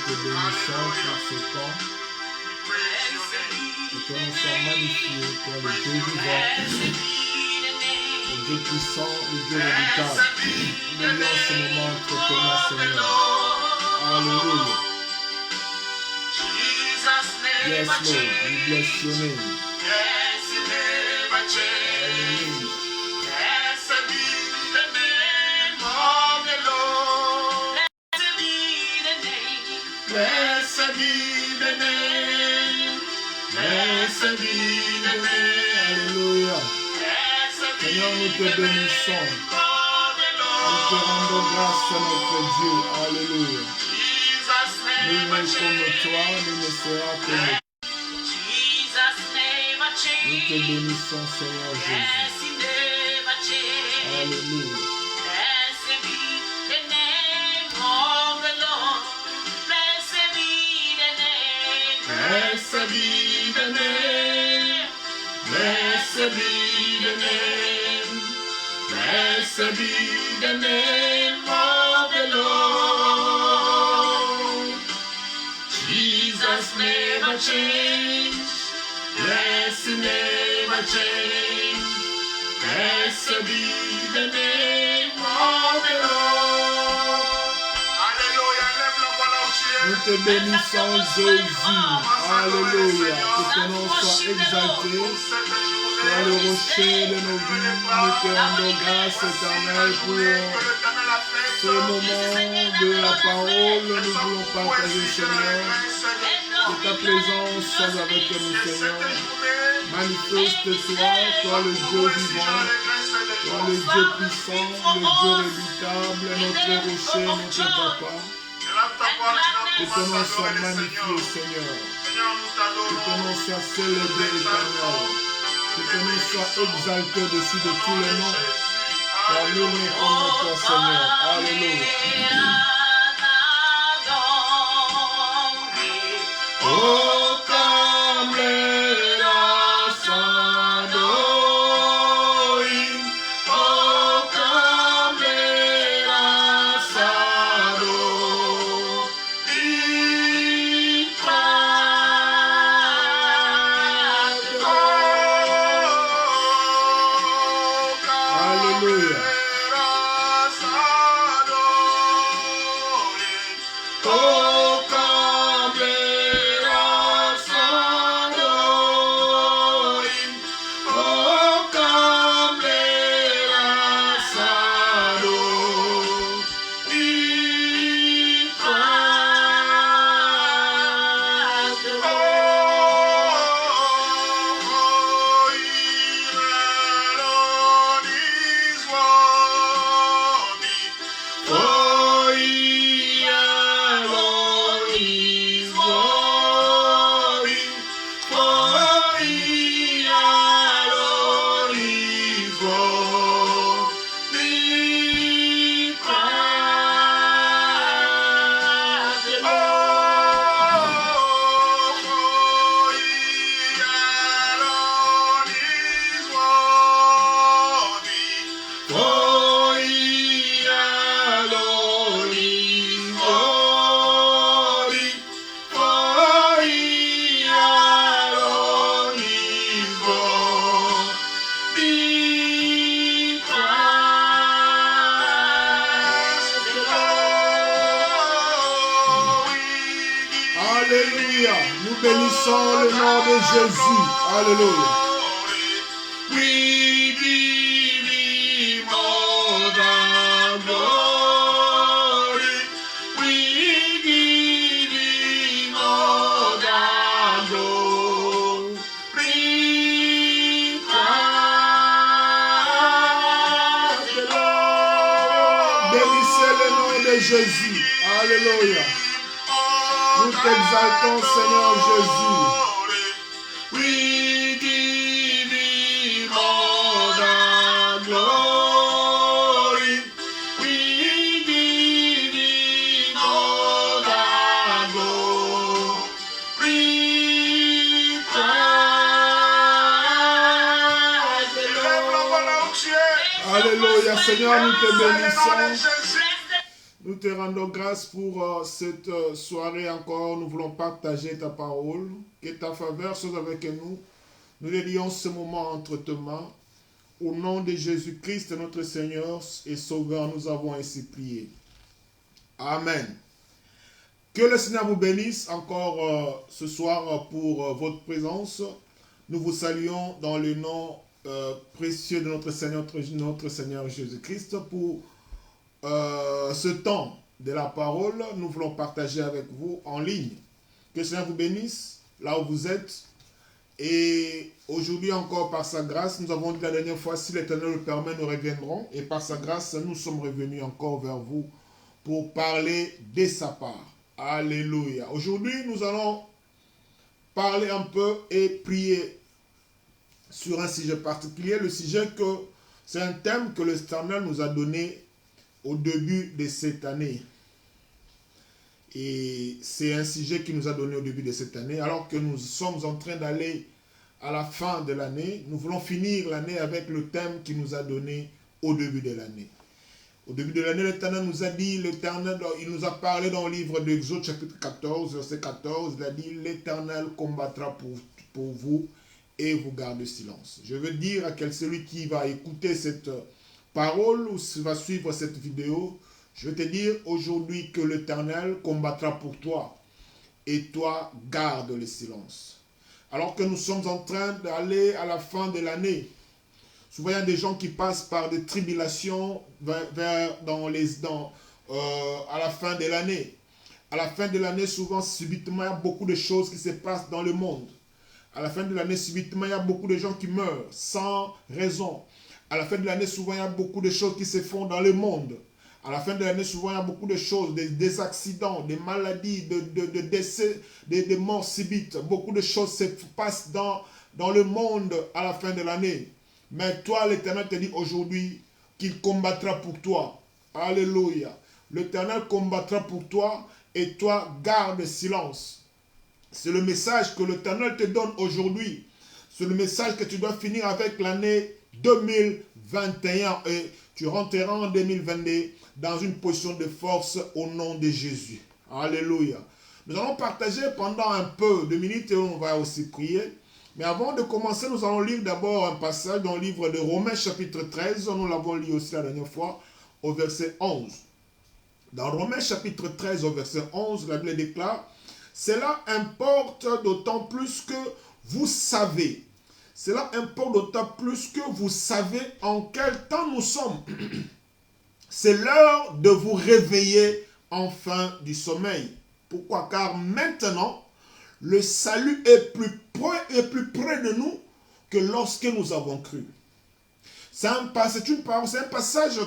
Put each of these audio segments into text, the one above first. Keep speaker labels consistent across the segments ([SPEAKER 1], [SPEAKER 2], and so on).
[SPEAKER 1] te bénissons pour ce temps. Et que nous sommes magnifiés, toi le Dieu vivant, le Dieu puissant, le Dieu redoutable. Nous lions ce moment entre tes mains, Seigneur. Alléluia. Yes, Lord, we bless your name. Hallelujah. Blessed be the name. Blessed be the name. Alléluia. Seigneur, nous te bénissons. Nous te rendons grâce à notre Dieu. Alléluia. Nul n'est comme toi, nul ne sera comme toi. Nous te bénissons, Seigneur Jésus. Alléluia. Blessed be the name, blessed be the name, blessed be the name of the Lord. Jesus never changed, yes, he never changed. Blessed be the name of the Lord. Nous te bénissons, Jésus. Alléluia. Que ton nom soit exalté. Toi le rocher de nos vies, nous te rendons grâce éternelle pour ce moment de la parole. Nous voulons partager, Seigneur. Que ta présence soit avec nous, Seigneur. Manifeste-toi, toi le Dieu vivant, toi le Dieu puissant, le Dieu redoutable, notre rocher, notre papa. Que ton nom soit magnifié, Seigneur. Que ton nom soit célébré, éternel. Que ton nom soit exalté au-dessus de tous les noms. Car nous n'est comme toi, Seigneur. Alléluia. Oh, comme les assadoïs. Oh, comme les assadoïs. Alléluia. Oh, comme les assadoïs. Oh, comme les assadoïs. Alléluia. Nous bénissons le nom de Jésus. Alléluia. We give him all the glory. We give him all the glory. Praise the Lord. Bénissez le nom de Jésus. Alléluia. Nous t'exaltons, Seigneur Jésus. We give him all the glory. We give him all the glory. Praise the Lord. Alléluia, Seigneur, nous te bénissons. Nous te rendons grâce pour cette soirée encore. Nous voulons partager ta parole. Que ta faveur soit avec nous. Nous dédions ce moment entre tes mains. Au nom de Jésus-Christ, notre Seigneur et Sauveur, nous avons ainsi prié. Amen. Que le Seigneur vous bénisse encore ce soir pour votre présence. Nous vous saluons dans le nom précieux de notre Seigneur Jésus-Christ pour ce temps de la parole. Nous voulons partager avec vous en ligne. Que le Seigneur vous bénisse là où vous êtes. Et aujourd'hui encore par sa grâce, nous avons dit la dernière fois, si l'Éternel le permet, nous reviendrons. Et par sa grâce, nous sommes revenus encore vers vous pour parler de sa part. Alléluia. Aujourd'hui, nous allons parler un peu et prier sur un sujet particulier. Le sujet que c'est un thème que l'Éternel nous a donné au début de cette année. Et c'est un sujet qu'il nous a donné au début de cette année. Alors que nous sommes en train d'aller à la fin de l'année, nous voulons finir l'année avec le thème qu'il nous a donné au début de l'année. Au début de l'année, l'Éternel nous a dit, il nous a parlé dans le livre d'Exode, chapitre 14, verset 14, il a dit, l'Éternel combattra pour vous et vous gardez silence. Je veux dire à celui qui va écouter cette parole ou va suivre cette vidéo, je veux te dire aujourd'hui que l'Éternel combattra pour toi et toi garde le silence. Alors que nous sommes en train d'aller à la fin de l'année, souvent il y a des gens qui passent par des tribulations à la fin de l'année. À la fin de l'année, souvent, subitement, il y a beaucoup de choses qui se passent dans le monde. À la fin de l'année, subitement, il y a beaucoup de gens qui meurent sans raison. À la fin de l'année, souvent, il y a beaucoup de choses qui se font dans le monde. À la fin de l'année, souvent, il y a beaucoup de choses, des accidents, des maladies, de décès, des morts subites. Beaucoup de choses se passent dans le monde à la fin de l'année. Mais toi, l'Éternel te dit aujourd'hui qu'il combattra pour toi. Alléluia. L'Éternel combattra pour toi et toi, garde silence. C'est le message que l'Éternel te donne aujourd'hui. C'est le message que tu dois finir avec l'année 2021 et tu rentreras en 2022 dans une position de force au nom de Jésus. Alléluia. Nous allons partager pendant un peu de minutes et on va aussi prier. Mais avant de commencer, nous allons lire d'abord un passage dans le livre de Romains chapitre 13. Nous l'avons lu aussi la dernière fois au verset 11. Dans Romains chapitre 13 au verset 11, la Bible déclare « Cela importe d'autant plus que vous savez. Cela importe d'autant plus que vous savez en quel temps nous sommes. C'est l'heure de vous réveiller enfin du sommeil. Pourquoi? Car maintenant, le salut est plus près de nous que lorsque nous avons cru. » C'est un passage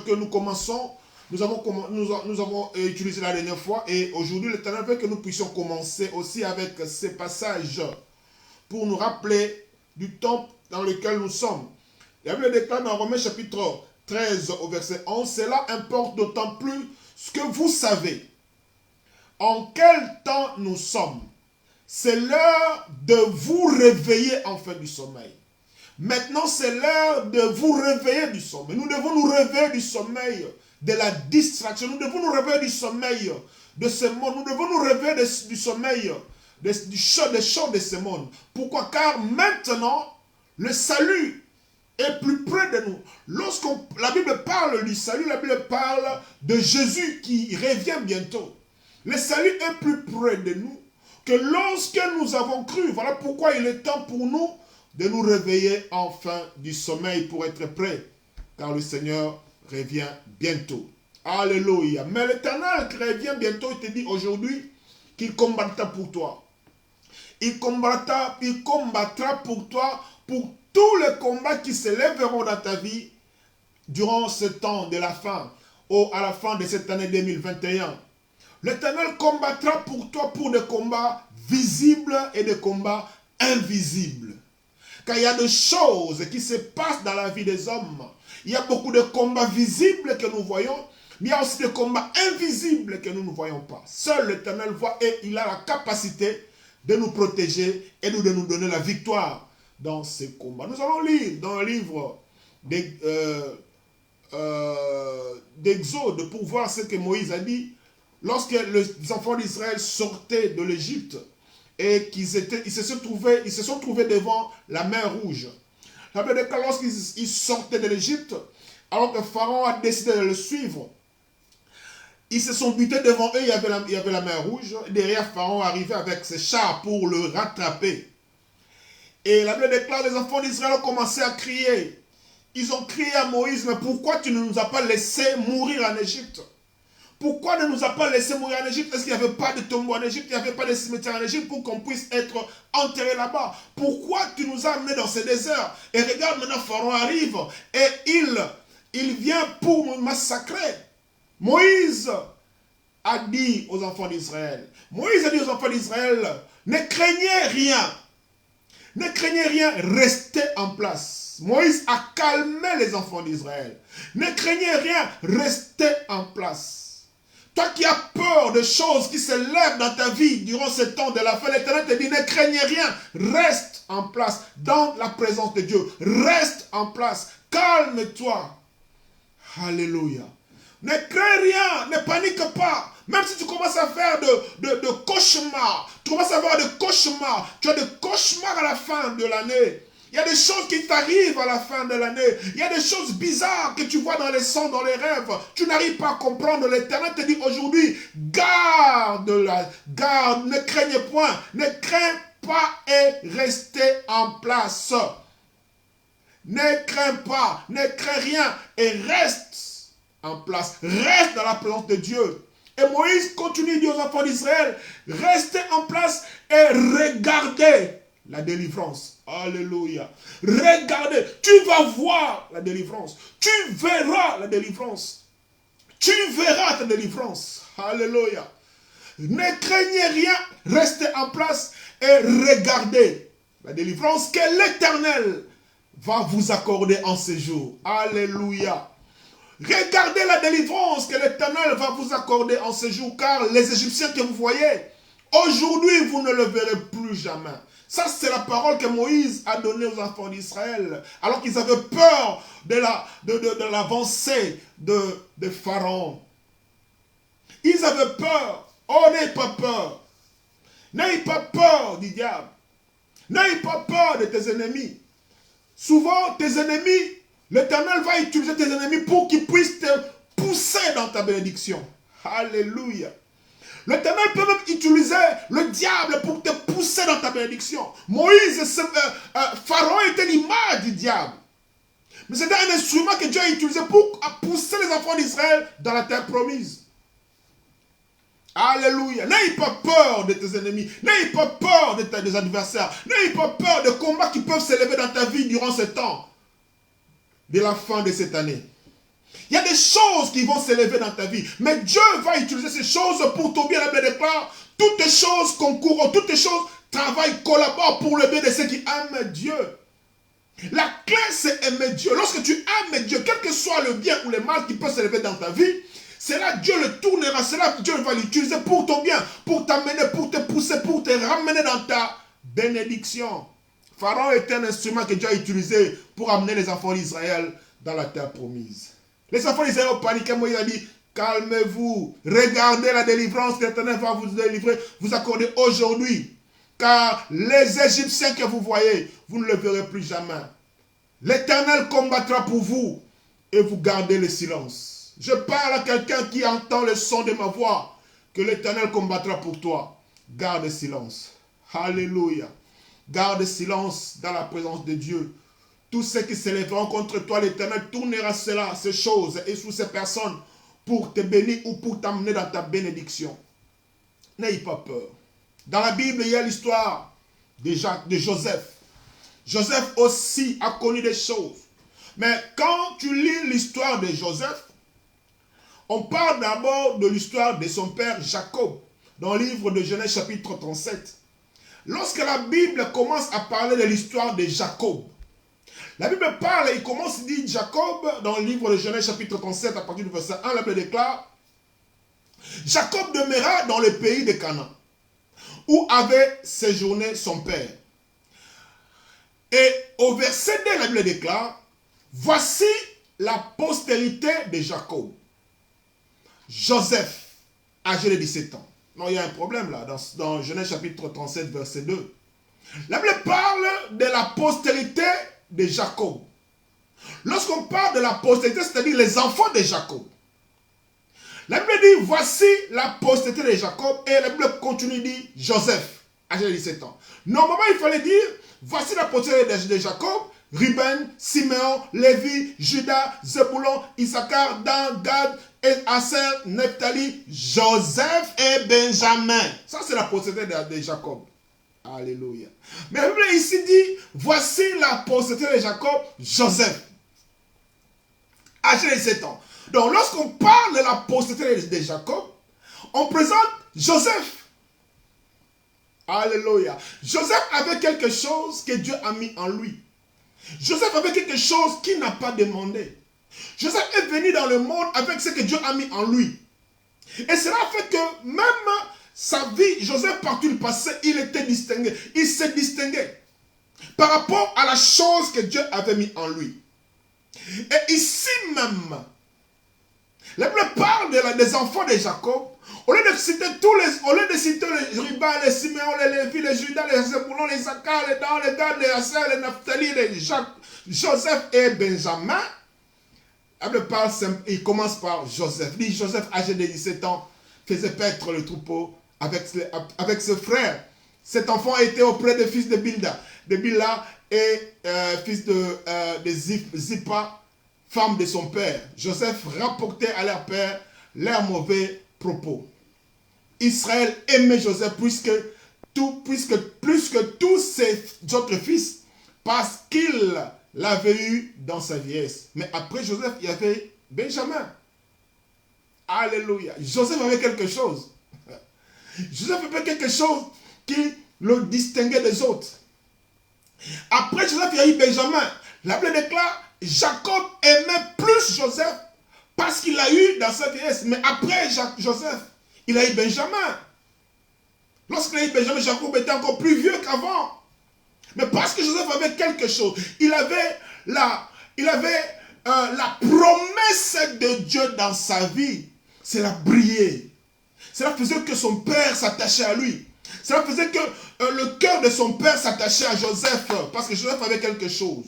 [SPEAKER 1] que nous commençons, nous avons utilisé la dernière fois et aujourd'hui l'Éternel veut que nous puissions commencer aussi avec ces passages pour nous rappeler du temps dans lequel nous sommes. La Bible déclare dans Romains chapitre 13 au verset 11, « Cela importe d'autant plus ce que vous savez en quel temps nous sommes. C'est l'heure de vous réveiller enfin du sommeil. » Maintenant, c'est l'heure de vous réveiller du sommeil. Nous devons nous réveiller du sommeil de la distraction. Nous devons nous réveiller du sommeil de ce monde. Nous devons nous réveiller du sommeil des choses de ce monde. Pourquoi? Car maintenant, le salut est plus près de nous. Lorsque la Bible parle du salut, la Bible parle de Jésus qui revient bientôt. Le salut est plus près de nous que lorsque nous avons cru. Voilà pourquoi il est temps pour nous de nous réveiller enfin du sommeil pour être prêts, car le Seigneur revient bientôt. Alléluia. Mais l'Éternel qui revient bientôt, il te dit aujourd'hui qu'il combattra pour toi. Il combattra pour toi, pour tous les combats qui se lèveront dans ta vie durant ce temps de la fin, ou à la fin de cette année 2021. L'Éternel combattra pour toi pour des combats visibles et des combats invisibles. Car il y a des choses qui se passent dans la vie des hommes. Il y a beaucoup de combats visibles que nous voyons, mais il y a aussi des combats invisibles que nous ne voyons pas. Seul l'Éternel voit et il a la capacité de nous protéger et de nous donner la victoire dans ces combats. Nous allons lire dans le livre d'Exode pour voir ce que Moïse a dit lorsque les enfants d'Israël sortaient de l'Égypte et ils se sont trouvés devant la mer Rouge. La Bible dit que lorsqu'ils sortaient de l'Égypte, alors que Pharaon a décidé de le suivre, ils se sont butés devant eux, il y avait la mer Rouge. Derrière, Pharaon arrivait avec ses chars pour le rattraper. Et la Bible déclare, les enfants d'Israël ont commencé à crier. Ils ont crié à Moïse, mais pourquoi tu ne nous as pas laissé mourir en Égypte? Pourquoi ne nous a pas laissé mourir en Égypte? Est-ce qu'il n'y avait pas de tombeau en Égypte? Il n'y avait pas de cimetière en Égypte pour qu'on puisse être enterré là-bas? Pourquoi tu nous as amenés dans ce désert? Et regarde maintenant, Pharaon arrive et il vient pour nous massacrer. Moïse a dit aux enfants d'Israël, ne craignez rien. Ne craignez rien, restez en place. Moïse a calmé les enfants d'Israël. Ne craignez rien, restez en place. Toi qui as peur de choses qui se lèvent dans ta vie durant ce temps de la fin, l'Éternel te dit, ne craignez rien, reste en place dans la présence de Dieu. Reste en place, calme-toi. Alléluia. Ne crains rien, ne panique pas. Même si tu commences à faire de cauchemars, tu commences à avoir des cauchemars, tu as des cauchemars à la fin de l'année. Il y a des choses qui t'arrivent à la fin de l'année. Il y a des choses bizarres que tu vois dans les songes, dans les rêves. Tu n'arrives pas à comprendre. L'Éternel te dit aujourd'hui, garde, ne craignez point, ne crains pas et restez en place. Ne crains pas, ne crains rien et reste en place. Reste dans la présence de Dieu. Et Moïse continue de dire aux enfants d'Israël, restez en place et regardez la délivrance. Alléluia. Regardez, tu vas voir la délivrance. Tu verras la délivrance. Tu verras ta délivrance. Alléluia. Ne craignez rien, restez en place et regardez la délivrance que l'Éternel va vous accorder en ce jour. Alléluia. Regardez la délivrance que l'Éternel va vous accorder en ce jour, car les Égyptiens que vous voyez, aujourd'hui, vous ne le verrez plus jamais. Ça, c'est la parole que Moïse a donnée aux enfants d'Israël, alors qu'ils avaient peur de l'avancée de Pharaon. Ils avaient peur. Oh, n'ayez pas peur. N'ayez pas peur du diable. N'ayez pas peur de tes ennemis. Souvent, tes ennemis, l'Éternel va utiliser tes ennemis pour qu'ils puissent te pousser dans ta bénédiction. Alléluia. L'Éternel peut même utiliser le diable pour te pousser dans ta bénédiction. Moïse, Pharaon était l'image du diable. Mais c'était un instrument que Dieu a utilisé pour pousser les enfants d'Israël dans la terre promise. Alléluia. N'ayez pas peur de tes ennemis. N'ayez pas peur de tes adversaires. N'ayez pas peur de combats qui peuvent s'élever dans ta vie durant ce temps de la fin de cette année. Il y a des choses qui vont s'élever dans ta vie. Mais Dieu va utiliser ces choses pour ton bien. La Bible déclare, toutes les choses concourent, toutes les choses travaillent, collaborent pour le bien de ceux qui aiment Dieu. La clé, c'est aimer Dieu. Lorsque tu aimes Dieu, quel que soit le bien ou le mal qui peut s'élever dans ta vie, c'est là que Dieu le tournera, c'est là que Dieu va l'utiliser pour ton bien, pour t'amener, pour te pousser, pour te ramener dans ta bénédiction. Pharaon était un instrument que Dieu a utilisé pour amener les enfants d'Israël dans la terre promise. Les enfants d'Israël ont paniqué. Moïse a dit, calmez-vous, regardez la délivrance que l'Éternel va vous délivrer, vous accorder aujourd'hui. Car les Égyptiens que vous voyez, vous ne le verrez plus jamais. L'Éternel combattra pour vous et vous gardez le silence. Je parle à quelqu'un qui entend le son de ma voix, que l'Éternel combattra pour toi. Garde silence. Alléluia. Garde silence dans la présence de Dieu. Tous ceux qui s'élèveront contre toi, l'Éternel tournera ces choses et sous ces personnes pour te bénir ou pour t'amener dans ta bénédiction. N'ayez pas peur. Dans la Bible, il y a l'histoire de Joseph. Joseph aussi a connu des choses. Mais quand tu lis l'histoire de Joseph, on parle d'abord de l'histoire de son père Jacob, dans le livre de Genèse chapitre 37. Lorsque la Bible commence à parler de l'histoire de Jacob, la Bible parle, il commence à dire Jacob, dans le livre de Genèse chapitre 37, à partir du verset 1, la Bible déclare, Jacob demeura dans le pays de Canaan, où avait séjourné son père. Et au verset 2, la Bible déclare, voici la postérité de Jacob. Joseph, âgé de 17 ans. Non, il y a un problème là, dans Genèse chapitre 37, verset 2. La Bible parle de la postérité de Jacob. Lorsqu'on parle de la postérité, c'est-à-dire les enfants de Jacob, la Bible dit, voici la postérité de Jacob, et la Bible continue, dit Joseph, âgé de 17 ans. Normalement, il fallait dire, voici la postérité de Jacob, Ruben, Siméon, Lévi, Judas, Zebulon, Issachar, Dan, Gad, et Aser, Nephtali, Joseph et Benjamin. Ça, c'est la postérité de Jacob. Alléluia. Mais la Bible ici dit, voici la postérité de Jacob, Joseph, âgé de 17 ans. Donc, lorsqu'on parle de la postérité de Jacob, on présente Joseph. Alléluia. Joseph avait quelque chose que Dieu a mis en lui. Joseph avait quelque chose qu'il n'a pas demandé. Joseph est venu dans le monde avec ce que Dieu a mis en lui. Et cela fait que même sa vie, Joseph, par tout le passé, il était distingué. Il s'est distingué par rapport à la chose que Dieu avait mis en lui. Et ici même, la Bible parle des enfants de Jacob. Au lieu de citer les Ruben, les Siméon, les Lévi, les Judas, les Zebulon, les Issachar, les Dan, les Gad, les Aser, les Naphtali, les Joseph et Benjamin, la Bible parle simple, il commence par Joseph. Il dit Joseph, âgé de 17 ans, faisait paître le troupeau avec ses frères. Cet enfant était auprès des fils de Bilha et fils de Zippa, femme de son père. Joseph rapportait à leur père leurs mauvais propos. Israël aimait Joseph plus que tous ses autres fils, parce qu'il l'avait eu dans sa vieillesse. Mais après Joseph, il y avait Benjamin. Alléluia. Joseph avait quelque chose. Joseph avait quelque chose qui le distinguait des autres. Après Joseph, il y a eu Benjamin. La Bible déclare, Jacob aimait plus Joseph parce qu'il l'a eu dans sa vieillesse. Mais après Joseph, il a eu Benjamin. Lorsqu'il a eu Benjamin, Jacob était encore plus vieux qu'avant. Mais parce que Joseph avait quelque chose, il avait la promesse de Dieu dans sa vie. Cela brillait. Cela faisait que son père s'attachait à lui. Cela faisait que le cœur de son père s'attachait à Joseph. Parce que Joseph avait quelque chose.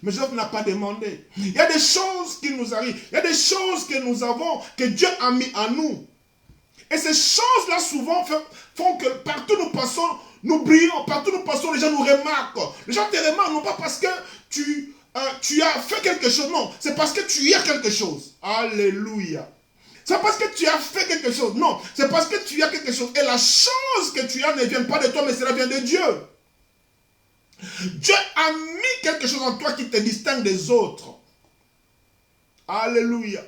[SPEAKER 1] Mais Joseph n'a pas demandé. Il y a des choses qui nous arrivent. Il y a des choses que nous avons, que Dieu a mis en nous. Et ces choses-là souvent font que partout nous passons, nous brillons. Partout nous passons, les gens nous remarquent. Les gens te remarquent non pas parce que tu as fait quelque chose. Non, c'est parce que tu as quelque chose. Alléluia. C'est parce que tu as fait quelque chose. Non, c'est parce que tu as quelque chose. Et la chose que tu as ne vient pas de toi, mais cela vient de Dieu. Dieu a mis quelque chose en toi qui te distingue des autres. Alléluia.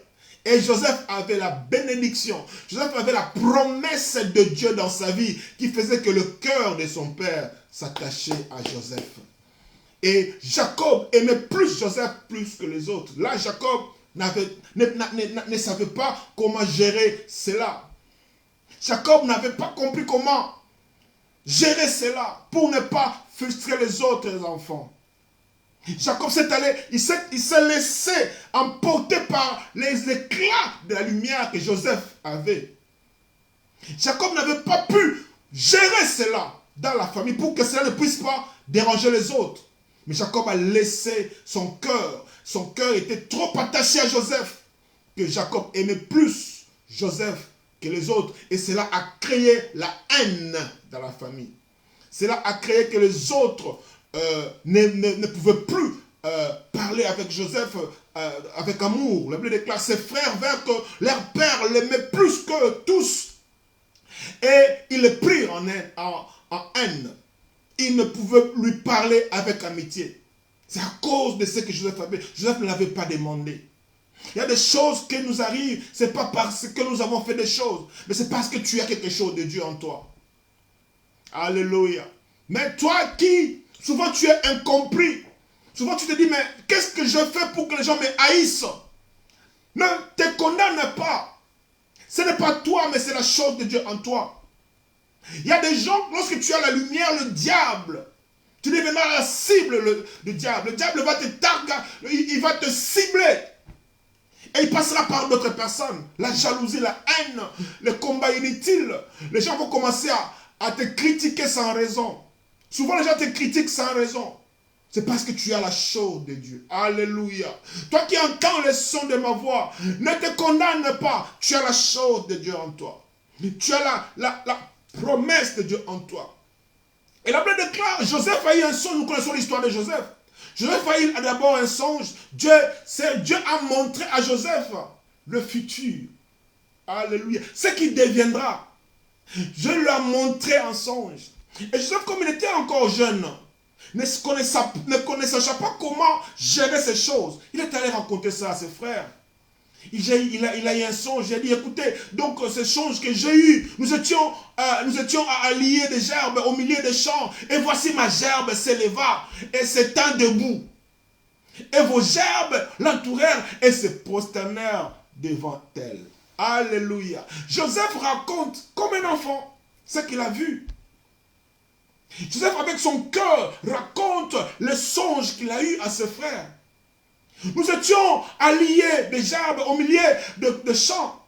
[SPEAKER 1] Et Joseph avait la bénédiction. Joseph avait la promesse de Dieu dans sa vie qui faisait que le cœur de son père s'attachait à Joseph. Et Jacob aimait plus Joseph plus que les autres. Là, Jacob ne savait pas comment gérer cela. Jacob n'avait pas compris comment gérer cela pour ne pas frustrer les autres enfants. Jacob s'est allé, il s'est laissé emporter par les éclats de la lumière que Joseph avait. Jacob n'avait pas pu gérer cela dans la famille pour que cela ne puisse pas déranger les autres. Mais Jacob a laissé son cœur. Son cœur était trop attaché à Joseph que Jacob aimait plus Joseph que les autres. Et cela a créé la haine dans la famille. Cela a créé que les autres ne pouvaient plus parler avec Joseph avec amour. La Bible déclare ses frères vers que leur père l'aimait plus que tous. Et ils le prirent en haine. Ils ne pouvaient lui parler avec amitié. C'est à cause de ce que Joseph avait. Joseph ne l'avait pas demandé. Il y a des choses qui nous arrivent, ce n'est pas parce que nous avons fait des choses, mais c'est parce que tu as quelque chose de Dieu en toi. Alléluia. Mais toi qui, souvent tu es incompris, souvent tu te dis, mais qu'est-ce que je fais pour que les gens me haïssent? Ne te condamne pas. Ce n'est pas toi, mais c'est la chose de Dieu en toi. Il y a des gens, lorsque tu as la lumière, le diable, tu deviendras la cible du diable. Le diable va te targuer, il va te cibler. Et il passera par d'autres personnes. La jalousie, la haine, les combats inutiles. Les gens vont commencer à te critiquer sans raison. Souvent, les gens te critiquent sans raison. C'est parce que tu as la chose de Dieu. Alléluia. Toi qui entends le son de ma voix, ne te condamne pas. Tu as la chose de Dieu en toi. Tu as la promesse de Dieu en toi. Et la Bible déclare, Joseph a eu un songe. Nous connaissons l'histoire de Joseph. Joseph a eu d'abord un songe. Dieu a montré à Joseph le futur. Alléluia. Ce qu'il deviendra. Dieu lui a montré un songe. Et Joseph, comme il était encore jeune, ne connaissant pas comment gérer ces choses, il est allé raconter ça à ses frères. Il a eu un songe, il a dit, écoutez, donc ce songe que j'ai eu, nous étions à lier des gerbes au milieu des champs, et voici ma gerbe s'éleva, et s'étend debout. Et vos gerbes l'entourèrent, et se prosternèrent devant elle. Alléluia. Joseph raconte, comme un enfant, ce qu'il a vu. Joseph, avec son cœur, raconte le songe qu'il a eu à ses frères. Nous étions alliés des gerbes au milieu de champs.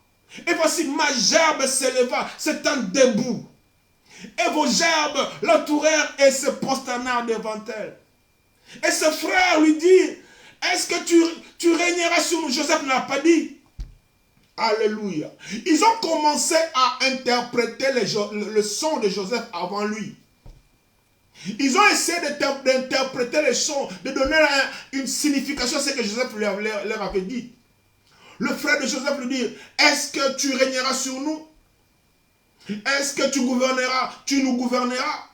[SPEAKER 1] Et voici ma gerbe s'éleva, s'étend debout. Et vos gerbes l'entourèrent et se prosternèrent devant elle. Et ses frères lui disent, est-ce que tu régneras sur nous? Joseph ne l'a pas dit. Alléluia. Ils ont commencé à interpréter le son de Joseph avant lui. Ils ont essayé d'interpréter les sons, de donner une signification à ce que Joseph leur avait dit. Le frère de Joseph lui dit, est-ce que tu régneras sur nous? Est-ce que tu nous gouverneras?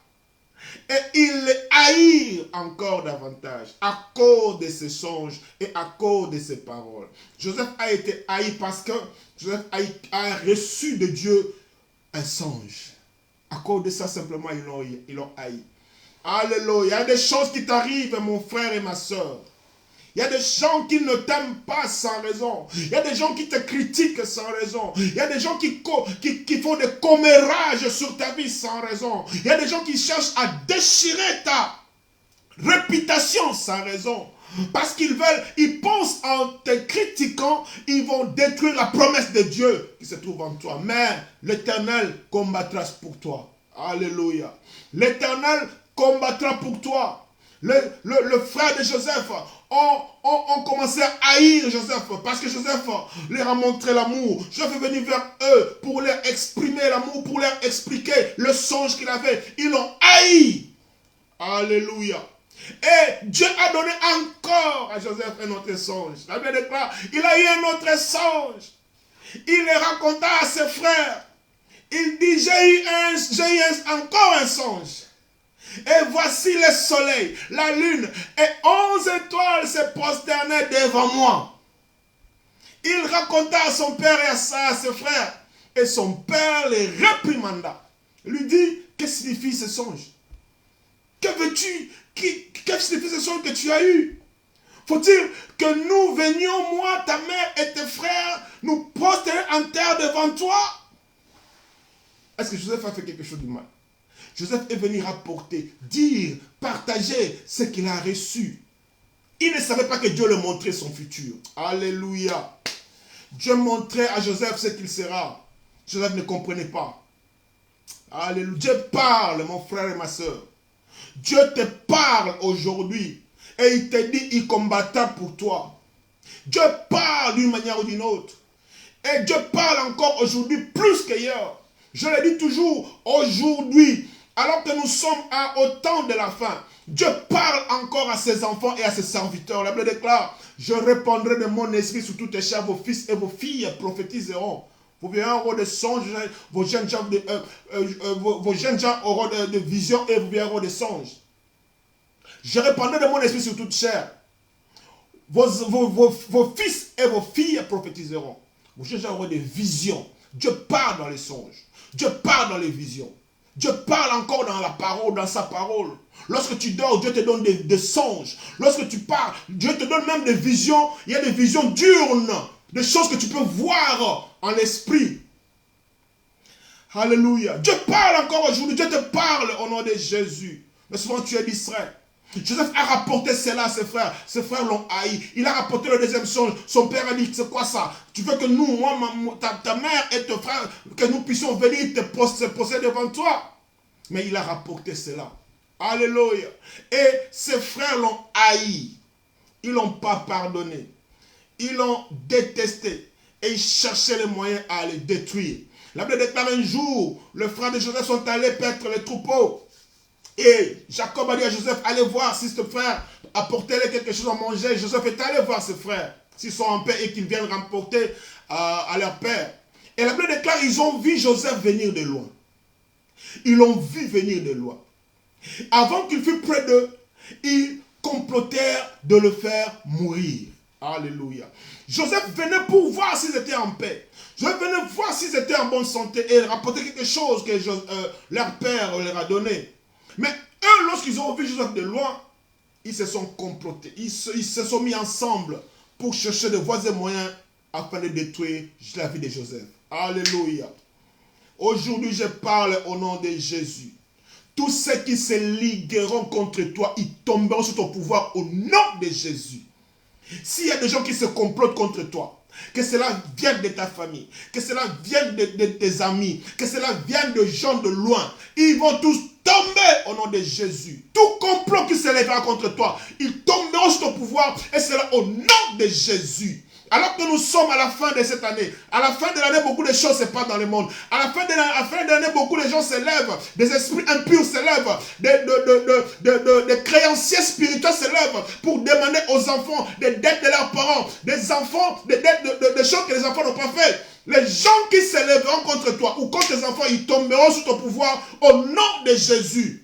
[SPEAKER 1] Et ils les haïrent encore davantage à cause de ces songes et à cause de ces paroles. Joseph a été haï parce que Joseph a reçu de Dieu un songe. À cause de ça, simplement, ils l'ont haï. Alléluia. Il y a des choses qui t'arrivent, mon frère et ma soeur. Il y a des gens qui ne t'aiment pas sans raison. Il y a des gens qui te critiquent sans raison. Il y a des gens qui font des commérages sur ta vie sans raison. Il y a des gens qui cherchent à déchirer ta réputation sans raison. Parce ils pensent en te critiquant, ils vont détruire la promesse de Dieu qui se trouve en toi. Mais l'Éternel combattra pour toi. Alléluia. L'Éternel combattra pour toi. Le frère de Joseph ont commencé à haïr Joseph parce que Joseph leur a montré l'amour. Joseph est venu vers eux pour leur exprimer l'amour, pour leur expliquer le songe qu'il avait. Ils l'ont haï. Alléluia. Et Dieu a donné encore à Joseph un autre songe. La Bible déclare, il a eu un autre songe. Il le raconta à ses frères. Il dit, j'ai eu encore un songe. Et voici le soleil, la lune et 11 étoiles se prosternaient devant moi. Il raconta à son père et à ses frères. Et son père les réprimanda. Il lui dit, que signifie ce songe? Que veux-tu? Que signifie ce songe que tu as eu? Faut-il que nous venions, moi, ta mère et tes frères, nous prosterner en terre devant toi? Est-ce que Joseph a fait quelque chose de mal? Joseph est venu rapporter, dire, partager ce qu'il a reçu. Il ne savait pas que Dieu lui montrait son futur. Alléluia. Dieu montrait à Joseph ce qu'il sera. Joseph ne comprenait pas. Alléluia. Dieu parle, mon frère et ma soeur. Dieu te parle aujourd'hui. Et il te dit, il combattra pour toi. Dieu parle d'une manière ou d'une autre. Et Dieu parle encore aujourd'hui plus qu'hier. Je le dis toujours, aujourd'hui, alors que nous sommes au temps de la fin, Dieu parle encore à ses enfants et à ses serviteurs. La Bible déclare, je répandrai de mon esprit sur toutes les chairs, vos fils et vos filles prophétiseront. Vous verrez des songes, vos jeunes gens auront des visions et vous verrez des songes. Je répandrai de mon esprit sur toute chair. Vos fils et vos filles prophétiseront. Vos jeunes gens auront des visions. Dieu parle dans les songes. Dieu parle dans les visions. Dieu parle encore dans la parole, dans sa parole. Lorsque tu dors, Dieu te donne des songes. Lorsque tu parles, Dieu te donne même des visions. Il y a des visions diurnes, des choses que tu peux voir en l'esprit. Alléluia. Dieu parle encore aujourd'hui. Dieu te parle au nom de Jésus. Mais souvent tu es distrait. Joseph a rapporté cela à ses frères. Ses frères l'ont haï. Il a rapporté le deuxième songe. Son père a dit, c'est quoi ça? Tu veux que nous, moi, ta mère et ton frère, que nous puissions venir te poser devant toi? Mais il a rapporté cela. Alléluia. Et ses frères l'ont haï. Ils ne l'ont pas pardonné. Ils l'ont détesté. Et ils cherchaient les moyens à le détruire. La Bible déclare un jour, les frères de Joseph sont allés paître les troupeaux. Et Jacob a dit à Joseph, allez voir si ce frère apportez-les quelque chose à manger. Joseph est allé voir ses frères, s'ils sont en paix et qu'ils viennent rapporter à leur père. Et la Bible déclare, ils ont vu Joseph venir de loin. Ils l'ont vu venir de loin. Avant qu'il fût près d'eux, ils complotèrent de le faire mourir. Alléluia. Joseph venait pour voir s'ils étaient en paix. Joseph venait voir s'ils étaient en bonne santé et rapporter quelque chose que leur père leur a donné. Mais eux, lorsqu'ils ont vu Joseph de loin, ils se sont complotés. Ils se sont mis ensemble pour chercher de voies et moyens afin de détruire la vie de Joseph. Alléluia. Aujourd'hui, je parle au nom de Jésus. Tous ceux qui se ligueront contre toi, ils tomberont sous ton pouvoir au nom de Jésus. S'il y a des gens qui se complotent contre toi, que cela vienne de ta famille, que cela vienne de tes amis, que cela vienne de gens de loin, ils vont tous tomber au nom de Jésus. Tout complot qui s'élèvera contre toi, ils tomberont sous ton pouvoir et cela au nom de Jésus. Alors que nous sommes à la fin de cette année, à la fin de l'année, beaucoup de choses se passent dans le monde. À la fin de l'année, beaucoup de gens se lèvent, des esprits impurs se lèvent, des créanciers spirituels se lèvent pour demander aux enfants des dettes de leurs parents, des enfants, des dettes de choses que les enfants n'ont pas fait. Les gens qui se lèveront contre toi ou contre tes enfants, ils tomberont sous ton pouvoir au nom de Jésus.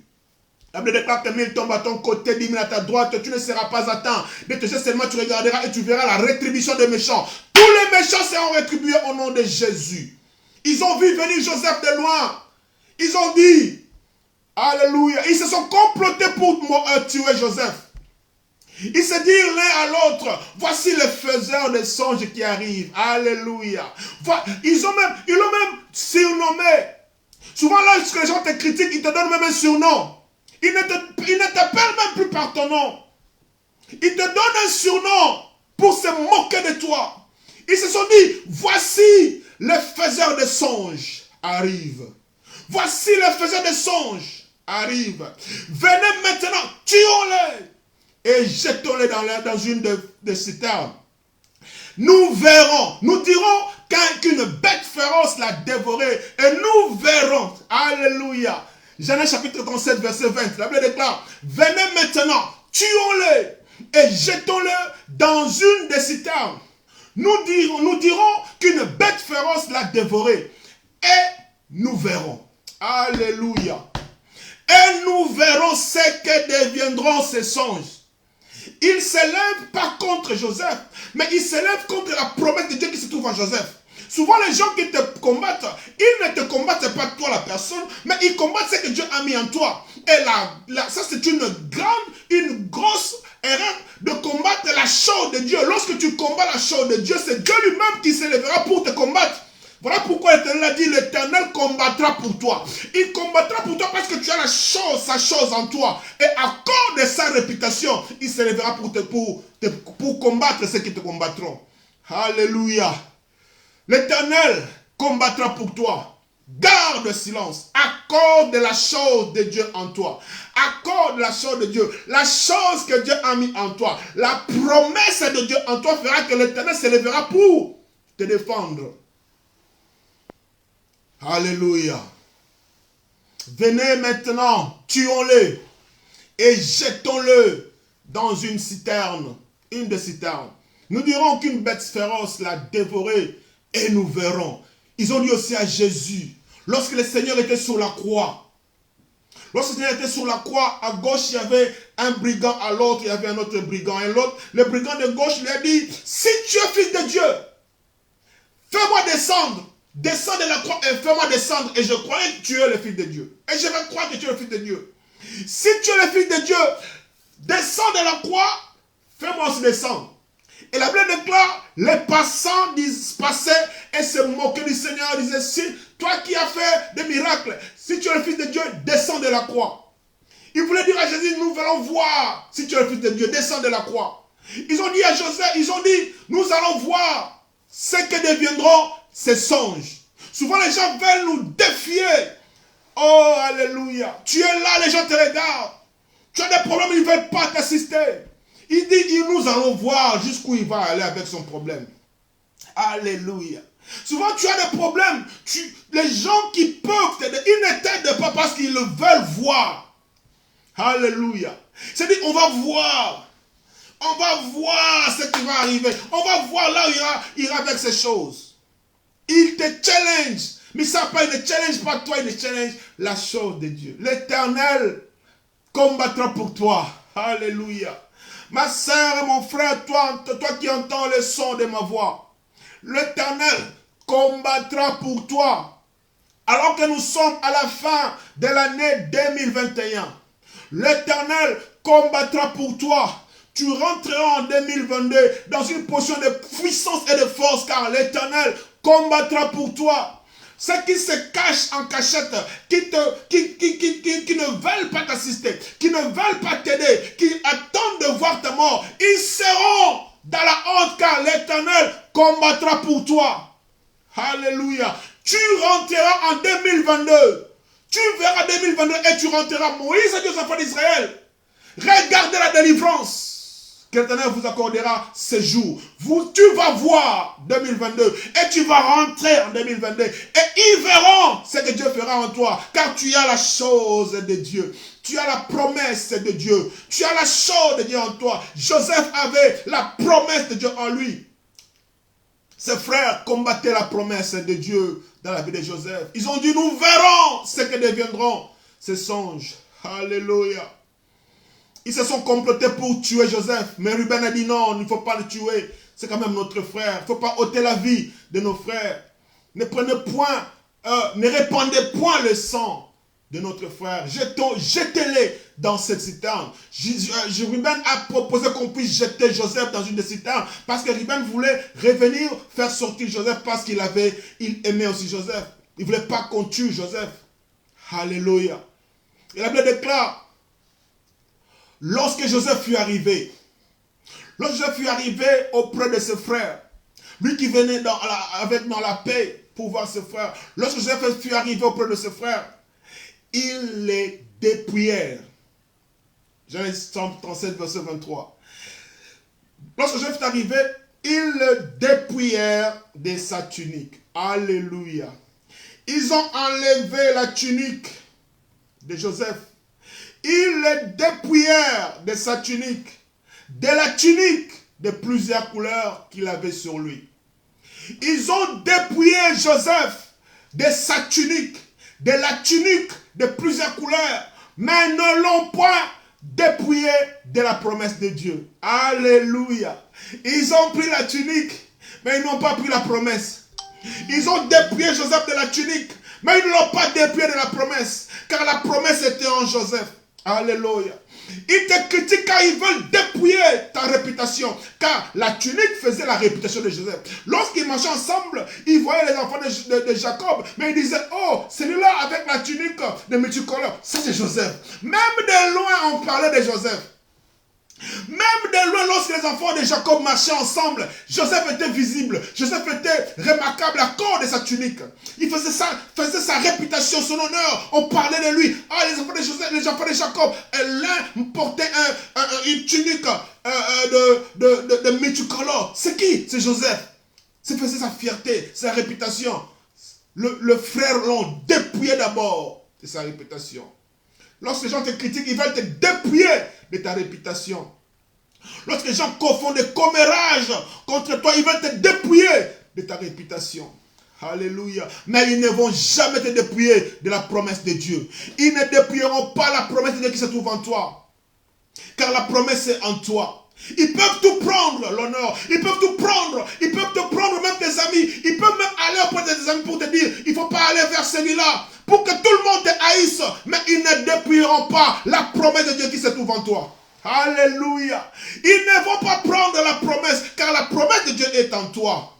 [SPEAKER 1] La Bible déclare que 1000 tombent à ton côté, 10 000 à ta droite, tu ne seras pas atteint. De tes yeux seulement tu regarderas et tu verras la rétribution des méchants. Tous les méchants seront rétribués au nom de Jésus. Ils ont vu venir Joseph de loin. Ils ont dit, alléluia, ils se sont complotés pour tuer Joseph. Ils se dirent l'un à l'autre, voici le faiseur des songes qui arrive. Alléluia. Ils l'ont même surnommé. Souvent lorsque les gens te critiquent, ils te donnent même un surnom. Il ne t'appelle même plus par ton nom. Il te donne un surnom pour se moquer de toi. Ils se sont dit, voici le faiseur de songes arrive. Voici le faiseur de songes arrive. Venez maintenant, tuons-les et jetons-les dans une des citernes. Nous verrons, nous dirons qu'une bête féroce l'a dévoré et nous verrons, alléluia. Genèse chapitre 37, verset 20, la Bible déclare, venez maintenant, tuons-les et jetons-les dans une des citernes. Nous dirons qu'une bête féroce l'a dévoré et nous verrons. Alléluia. Et nous verrons ce que deviendront ces songes. Ils ne s'élèvent pas contre Joseph, mais ils s'élèvent contre la promesse de Dieu qui se trouve en Joseph. Souvent, les gens qui te combattent, ils ne te combattent pas toi la personne, mais ils combattent ce que Dieu a mis en toi. Et ça, c'est une grosse erreur de combattre la chose de Dieu. Lorsque tu combats la chose de Dieu, c'est Dieu lui-même qui s'élèvera pour te combattre. Voilà pourquoi l'Éternel a dit, l'Éternel combattra pour toi. Il combattra pour toi parce que tu as sa chose en toi. Et à cause de sa réputation, il s'élèvera pour combattre ceux qui te combattront. Alléluia. L'Éternel combattra pour toi. Garde le silence. Accorde la chose de Dieu en toi. Accorde la chose de Dieu. La chose que Dieu a mis en toi. La promesse de Dieu en toi fera que l'Éternel s'élèvera pour te défendre. Alléluia. Venez maintenant, tuons-le et jetons-le dans une citerne. Une des citernes. Nous dirons qu'une bête féroce l'a dévoré. Et nous verrons. Ils ont dit aussi à Jésus, lorsque le Seigneur était sur la croix, lorsque le Seigneur était sur la croix, à gauche il y avait un brigand, à l'autre il y avait un autre brigand. Et l'autre, le brigand de gauche lui a dit, si tu es fils de Dieu, fais-moi descendre. Descends de la croix et fais-moi descendre. Et je croyais que tu es le fils de Dieu. Et je vais croire que tu es le fils de Dieu. Si tu es le fils de Dieu, descends de la croix, fais-moi aussi descendre. Et la Bible déclare, les passants passaient et se moquaient du Seigneur, disaient, si toi qui as fait des miracles, si tu es le fils de Dieu, descends de la croix. Ils voulaient dire à Jésus, nous allons voir si tu es le Fils de Dieu, descends de la croix. Ils ont dit à Joseph, ils ont dit, nous allons voir ce que deviendront ces songes. Souvent les gens veulent nous défier. Oh, alléluia. Tu es là, les gens te regardent. Tu as des problèmes, ils ne veulent pas t'assister. Il dit, nous allons voir jusqu'où il va aller avec son problème. Alléluia. Souvent tu as des problèmes. Les gens qui peuvent t'aider, ils ne t'aident pas parce qu'ils le veulent voir. Alléluia. C'est-à-dire, on va voir. On va voir ce qui va arriver. On va voir là où il ira avec ces choses. Il te challenge. Mais ça pas, il ne challenge pas toi, il ne challenge la chose de Dieu. L'Éternel combattra pour toi. Alléluia. Ma sœur et mon frère, toi qui entends le son de ma voix, l'Éternel combattra pour toi. Alors que nous sommes à la fin de l'année 2021, l'Éternel combattra pour toi. Tu rentreras en 2022 dans une position de puissance et de force, car l'Éternel combattra pour toi. Ceux qui se cachent en cachette, qui ne veulent pas t'assister, qui ne veulent pas t'aider, qui attendent de voir ta mort, ils seront dans la honte, car l'Éternel combattra pour toi. Alléluia. Tu rentreras en 2022. Tu verras 2022 et tu rentreras. Moïse a dit aux enfants d'Israël, regardez la délivrance que l'Éternel vous accordera ce jour. Tu vas voir 2022 et tu vas rentrer en 2022 et ils verront ce que Dieu fera en toi, car tu as la chose de Dieu. Tu as la promesse de Dieu. Tu as la chose de Dieu en toi. Joseph avait la promesse de Dieu en lui. Ses frères combattaient la promesse de Dieu dans la vie de Joseph. Ils ont dit, nous verrons ce que deviendront ces songes. Alléluia. Ils se sont complotés pour tuer Joseph. Mais Ruben a dit non, il ne faut pas le tuer. C'est quand même notre frère. Il ne faut pas ôter la vie de nos frères. Ne prenez point, ne répandez point le sang de notre frère. Jetez-les dans cette citerne. Ruben a proposé qu'on puisse jeter Joseph dans une des citernes. Parce que Ruben voulait revenir faire sortir Joseph parce qu'il aimait aussi Joseph. Il ne voulait pas qu'on tue Joseph. Alléluia. Et la Bible déclare, lorsque Joseph fut arrivé auprès de ses frères, lui qui venait avec dans la paix pour voir ses frères, lorsque Joseph fut arrivé auprès de ses frères, ils les dépouillèrent. Genèse 37, verset 23. Lorsque Joseph fut arrivé, ils le dépouillèrent de sa tunique. Alléluia. Ils ont enlevé la tunique de Joseph. Ils le dépouillèrent de sa tunique, de la tunique de plusieurs couleurs qu'il avait sur lui. Ils ont dépouillé Joseph de sa tunique, de la tunique de plusieurs couleurs, mais ne l'ont point dépouillé de la promesse de Dieu. Alléluia. Ils ont pris la tunique, mais ils n'ont pas pris la promesse. Ils ont dépouillé Joseph de la tunique, mais ils ne l'ont pas dépouillé de la promesse, car la promesse était en Joseph. Alléluia. Ils te critiquent car ils veulent dépouiller ta réputation. Car la tunique faisait la réputation de Joseph. Lorsqu'ils marchaient ensemble, ils voyaient les enfants de Jacob. Mais ils disaient, oh, celui-là avec la tunique de multicolore, ça c'est Joseph. Même de loin, on parlait de Joseph. Même de loin, lorsque les enfants de Jacob marchaient ensemble, Joseph était visible. Joseph était remarquable à cause de sa tunique. Il faisait sa réputation, son honneur. On parlait de lui. Ah, les enfants de Joseph, les enfants de Jacob, l'un portait une tunique de multicolore. C'est qui? C'est Joseph. C'est faisait sa fierté, sa réputation. Le frère l'ont dépouillé d'abord de sa réputation. Lorsque les gens te critiquent, ils veulent te dépouiller de ta réputation. Lorsque les gens confondent des commérages contre toi, ils veulent te dépouiller de ta réputation. Alléluia. Mais ils ne vont jamais te dépouiller de la promesse de Dieu. Ils ne dépouilleront pas la promesse de Dieu qui se trouve en toi. Car la promesse est en toi. Ils peuvent tout prendre, l'honneur. Ils peuvent tout prendre. Ils peuvent te prendre même tes amis. Ils peuvent même aller auprès de tes amis pour te dire, il ne faut pas aller vers celui-là. Pour que tout le monde te haïsse. Mais ils ne dépouilleront pas la promesse de Dieu qui se trouve en toi. Alléluia. Ils ne vont pas prendre la promesse, car la promesse de Dieu est en toi.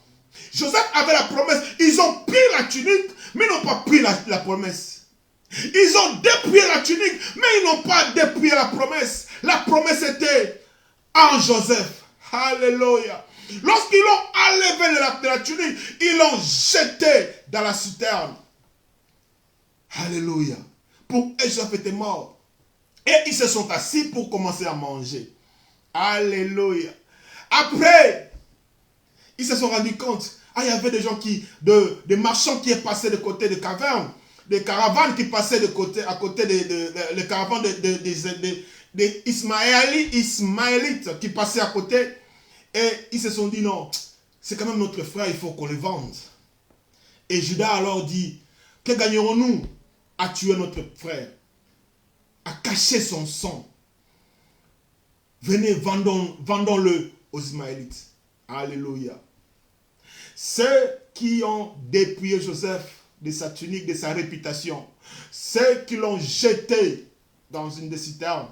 [SPEAKER 1] Joseph avait la promesse. Ils ont pris la tunique, mais ils n'ont pas pris la promesse. Ils ont dépouillé la tunique, mais ils n'ont pas dépouillé la promesse. La promesse était en Joseph. Alléluia. Lorsqu'ils l'ont enlevé de la tunique, ils l'ont jeté dans la citerne. Alléluia. Pour eux, Joseph était mort. Et ils se sont assis pour commencer à manger. Alléluia. Après, ils se sont rendus compte. Il y avait des gens des marchands qui passaient de côté des cavernes. Des caravanes qui passaient à côté des caravanes des Ismaélites qui passaient à côté. Et ils se sont dit, non, c'est quand même notre frère, il faut qu'on le vende. Et Judas alors dit, que gagnerons-nous à tuer notre frère, à cacher son sang? Venez, vendons-le aux Ismaélites. Alléluia. Ceux qui ont dépouillé Joseph de sa tunique, de sa réputation, ceux qui l'ont jeté dans une des citernes,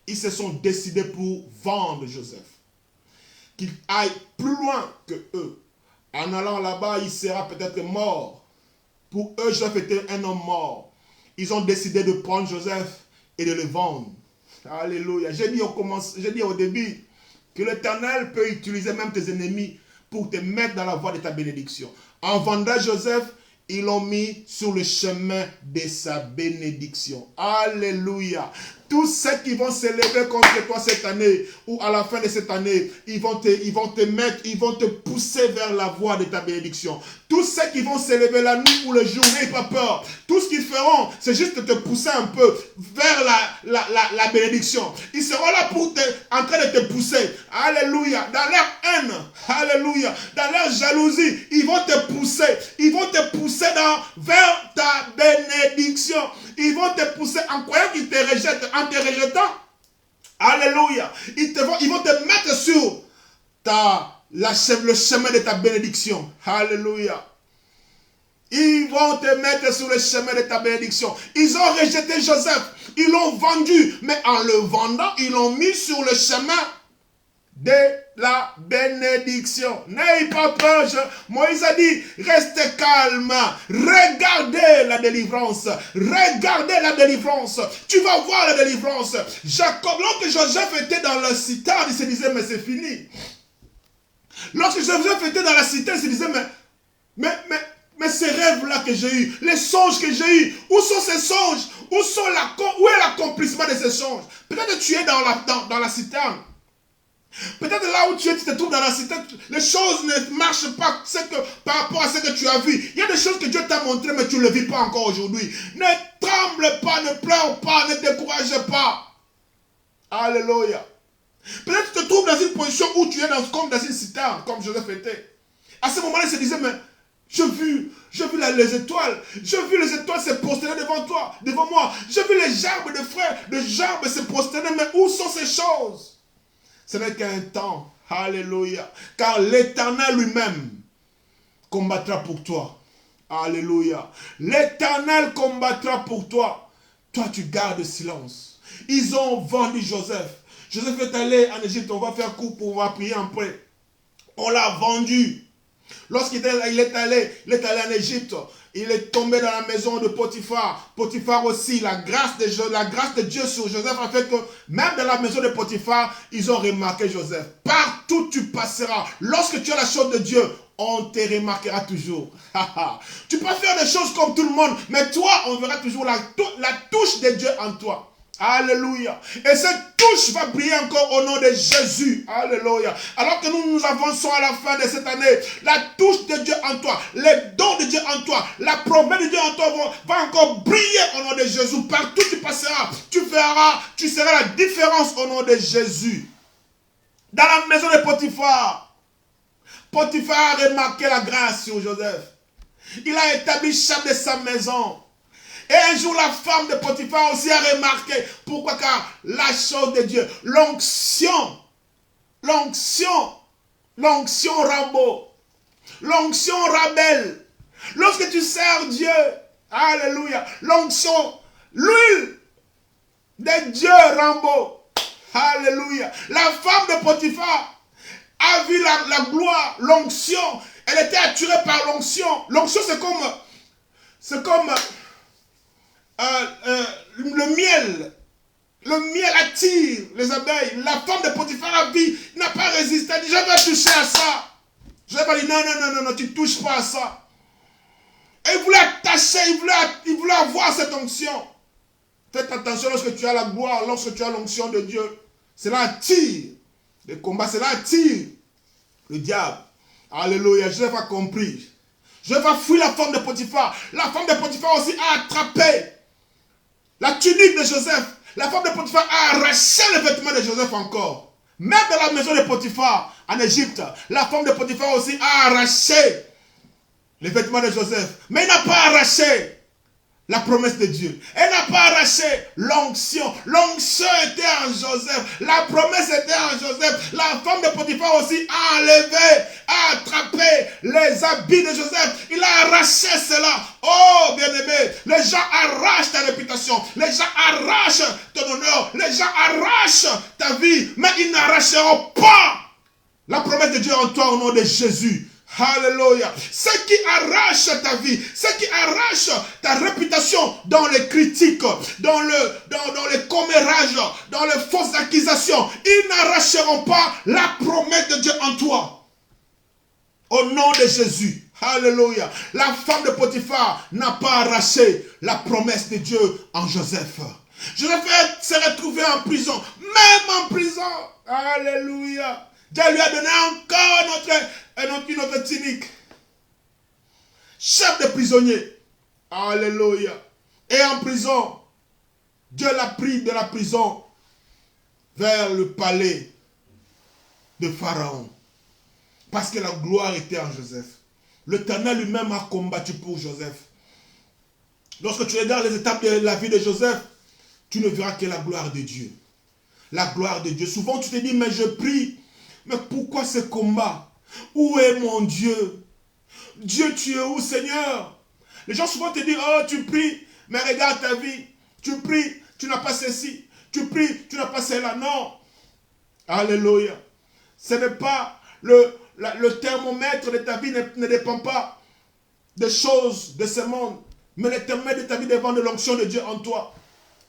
[SPEAKER 1] ils se sont décidés pour vendre Joseph. Qu'il aille plus loin que eux. En allant là-bas, il sera peut-être mort. Pour eux, Joseph était un homme mort. Ils ont décidé de prendre Joseph et de le vendre. Alléluia. J'ai dit au début que l'Éternel peut utiliser même tes ennemis pour te mettre dans la voie de ta bénédiction. En vendant Joseph, ils l'ont mis sur le chemin de sa bénédiction. Alléluia. Tous ceux qui vont s'élever contre toi cette année ou à la fin de cette année, ils vont te pousser vers la voie de ta bénédiction. Tous ceux qui vont s'élever la nuit ou le jour, n'aie pas peur. Tout ce qu'ils feront, c'est juste te pousser un peu vers la bénédiction. Ils seront là en train de te pousser. Alléluia. Dans leur haine, alléluia. Dans leur jalousie, ils vont te pousser. Ils vont te pousser vers ta bénédiction. Ils vont te pousser en croyant qu'ils te rejettent, en te rejetant. Alléluia. Ils vont te mettre sur le chemin de ta bénédiction. Alléluia. Ils vont te mettre sur le chemin de ta bénédiction. Ils ont rejeté Joseph. Ils l'ont vendu. Mais en le vendant, ils l'ont mis sur le chemin de la bénédiction. N'ayez pas peur. Moïse a dit, restez calme. Regardez la délivrance. Regardez la délivrance. Tu vas voir la délivrance. Jacob, lorsque Joseph était dans la citerne, il se disait, mais c'est fini. Lorsque Joseph était dans la citerne, il se disait, mais ces rêves-là que j'ai eus, les songes que j'ai eus, où sont ces songes? Où est l'accomplissement de ces songes? Peut-être que tu es dans la citerne. Peut-être là où tu es, tu te trouves dans la citerne, les choses ne marchent pas par rapport à ce que tu as vu. Il y a des choses que Dieu t'a montrées, mais tu ne le vis pas encore aujourd'hui. Ne tremble pas, ne pleure pas, ne décourage pas. Alléluia. Peut-être que tu te trouves dans une position où tu es comme dans une citerne, comme Joseph était. À ce moment-là, il se disait, mais j'ai vu les étoiles. J'ai vu les étoiles se prosterner devant moi. J'ai vu les gerbes de frères, les gerbes se prosterner, mais où sont ces choses? Ce n'est qu'un temps. Alléluia. Car l'Éternel lui-même combattra pour toi. Alléluia. L'Éternel combattra pour toi. Toi, tu gardes silence. Ils ont vendu Joseph. Joseph est allé en Égypte. On va faire court pour pouvoir prier après. On l'a vendu. Lorsqu'il est allé en Égypte, il est tombé dans la maison de Potiphar. Potiphar aussi, la grâce de Dieu sur Joseph a fait que même dans la maison de Potiphar, ils ont remarqué Joseph. Partout tu passeras, lorsque tu as la chose de Dieu, on te remarquera toujours. Tu peux faire des choses comme tout le monde, mais toi, on verra toujours la touche de Dieu en toi. Alléluia. Et cette touche va briller encore au nom de Jésus. Alléluia. Alors que nous avançons à la fin de cette année, la touche de Dieu en toi, les dons de Dieu en toi, la promesse de Dieu en toi va encore briller au nom de Jésus. Partout tu passeras, tu seras la différence au nom de Jésus. Dans la maison de Potiphar, Potiphar a remarqué la grâce sur Joseph. Il a établi chef de sa maison. Et un jour, la femme de Potiphar aussi a remarqué. Pourquoi? Car la chose de Dieu, l'onction Rambo, l'onction Rabel. Lorsque tu sers Dieu, alléluia, l'onction, l'huile de Dieu Rambo, alléluia. La femme de Potiphar a vu la gloire, l'onction. Elle était attirée par l'onction. L'onction, c'est comme le miel. Le miel attire les abeilles. La femme de Potiphar a vu, n'a pas résisté. Elle dit, je vais toucher à ça. Je vais dire, non, tu ne touches pas à ça. Et il voulait attacher, il voulait avoir cette onction. Faites attention lorsque tu as la gloire, lorsque tu as l'onction de Dieu. Cela attire les combats, cela attire le diable. Alléluia, Joseph a compris. Joseph a fui la femme de Potiphar. La femme de Potiphar aussi a attrapé la tunique de Joseph. La femme de Potiphar a arraché les vêtements de Joseph encore. Même dans la maison de Potiphar, en Égypte, la femme de Potiphar aussi a arraché les vêtements de Joseph. Mais elle n'a pas arraché la promesse de Dieu. Elle n'a pas arraché l'onction. L'onction était en Joseph. La promesse était en Joseph. La femme de Potiphar aussi a enlevé, a attrapé les habits de Joseph. Il a arraché cela. Oh, bien-aimé, les gens arrachent ta réputation. Les gens arrachent ton honneur. Les gens arrachent ta vie. Mais ils n'arracheront pas la promesse de Dieu en toi au nom de Jésus. Alléluia. Ceux qui arrachent ta vie, ceux qui arrachent ta réputation dans les critiques, dans les commérages, dans les fausses accusations, ils n'arracheront pas la promesse de Dieu en toi. Au nom de Jésus. Alléluia. La femme de Potiphar n'a pas arraché la promesse de Dieu en Joseph. Joseph s'est retrouvé en prison, même en prison. Alléluia. Dieu lui a donné encore une autre tunique. Chef de prisonnier. Alléluia. Et en prison, Dieu l'a pris de la prison vers le palais de Pharaon. Parce que la gloire était en Joseph. L'Éternel lui-même a combattu pour Joseph. Lorsque tu regardes les étapes de la vie de Joseph, tu ne verras que la gloire de Dieu. La gloire de Dieu. Souvent tu te dis, mais je prie. Mais pourquoi ce combat? Où est mon Dieu? Dieu, tu es où, Seigneur? Les gens souvent te disent, oh, tu pries, mais regarde ta vie. Tu pries, tu n'as pas ceci. Tu pries, tu n'as pas cela. Non. Alléluia. Ce n'est pas le thermomètre de ta vie ne dépend pas des choses de ce monde. Mais le thermomètre de ta vie dépend de l'onction de Dieu en toi.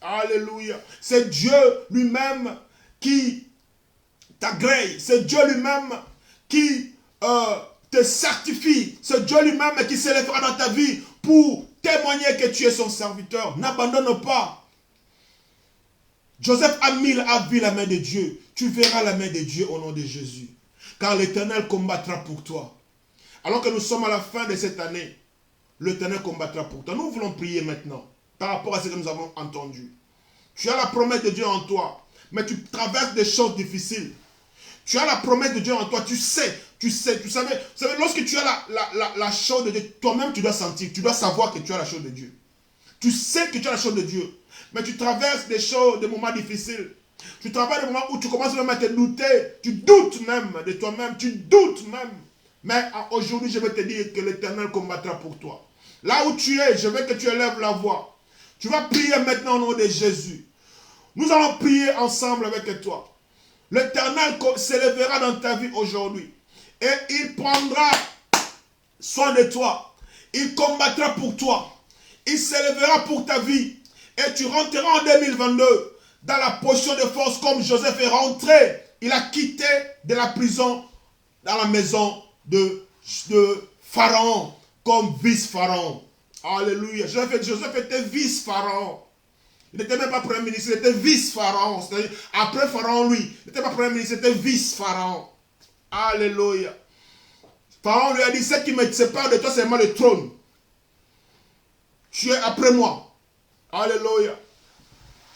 [SPEAKER 1] Alléluia. C'est Dieu lui-même qui t'agrée. C'est Dieu lui-même qui te certifie. C'est Dieu lui-même qui s'élèvera dans ta vie pour témoigner que tu es son serviteur. N'abandonne pas. Joseph a vu la main de Dieu. Tu verras la main de Dieu au nom de Jésus. Car l'Éternel combattra pour toi. Alors que nous sommes à la fin de cette année, l'Éternel combattra pour toi. Nous voulons prier maintenant par rapport à ce que nous avons entendu. Tu as la promesse de Dieu en toi, mais tu traverses des choses difficiles. Tu as la promesse de Dieu en toi, tu savais, lorsque tu as la chose de Dieu, toi-même tu dois sentir, tu dois savoir que tu as la chose de Dieu. Tu sais que tu as la chose de Dieu, mais tu traverses des choses, des moments difficiles. Tu traverses des moments où tu commences même à te douter, tu doutes même de toi-même, tu doutes même. Mais aujourd'hui, je vais te dire que l'Éternel combattra pour toi. Là où tu es, je veux que tu élèves la voix. Tu vas prier maintenant au nom de Jésus. Nous allons prier ensemble avec toi. L'Éternel s'élèvera dans ta vie aujourd'hui. Et il prendra soin de toi. Il combattra pour toi. Il s'élèvera pour ta vie. Et tu rentreras en 2022 dans la position de force comme Joseph est rentré. Il a quitté de la prison dans la maison de Pharaon comme vice-pharaon. Alléluia. Joseph était vice-pharaon. Il n'était même pas premier ministre, il était vice-pharaon. C'est-à-dire, après Pharaon, lui, il n'était pas premier ministre, il était vice-pharaon. Alléluia. Pharaon lui a dit, ce qui me sépare de toi, c'est moi le trône. Tu es après moi. Alléluia.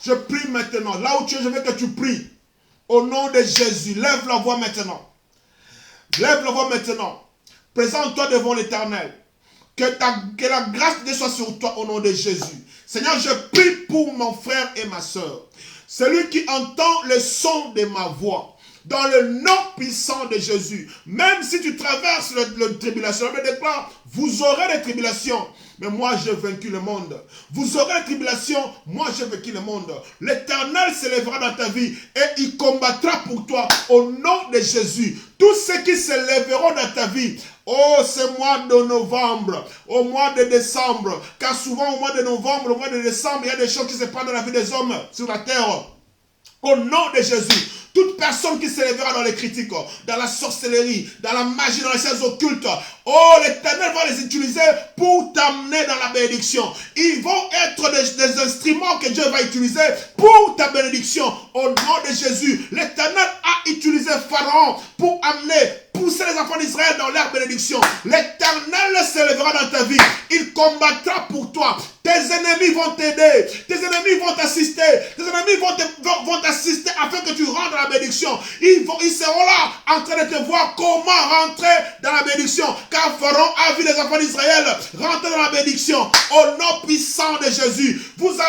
[SPEAKER 1] Je prie maintenant. Là où tu es, je veux que tu pries. Au nom de Jésus, lève la voix maintenant. Lève la voix maintenant. Présente-toi devant l'Éternel. Que la grâce de Dieu soit sur toi au nom de Jésus. Seigneur, je prie pour mon frère et ma soeur. Celui qui entend le son de ma voix. Dans le nom puissant de Jésus. Même si tu traverses le tribulation, je me déclare, vous aurez des tribulations. Mais moi, j'ai vaincu le monde. Vous aurez des tribulations. Moi, j'ai vaincu le monde. L'Éternel s'élèvera dans ta vie et il combattra pour toi au nom de Jésus. Tous ceux qui s'élèveront dans ta vie, Oh, ce mois de novembre, au mois de décembre, car souvent au mois de novembre, au mois de décembre, il y a des choses qui se passent dans la vie des hommes sur la terre. Au nom de Jésus, toute personne qui s'élèvera dans les critiques, dans la sorcellerie, dans la magie, dans les sciences occultes, oh, l'Éternel va les utiliser pour t'amener dans la bénédiction. Ils vont être des instruments que Dieu va utiliser pour ta bénédiction. Au nom de Jésus, l'Éternel a utilisé Pharaon pour pousser les enfants d'Israël dans leur bénédiction. L'Éternel s'élèvera dans ta vie. Il combattra pour toi. Tes ennemis vont t'aider. Tes ennemis vont t'assister. Tes ennemis vont t'assister afin que tu rentres dans la bénédiction. Ils seront là en train de te voir comment rentrer dans la bénédiction. Car Pharaon a vu les enfants d'Israël rentrer dans la bénédiction. Au nom puissant de Jésus,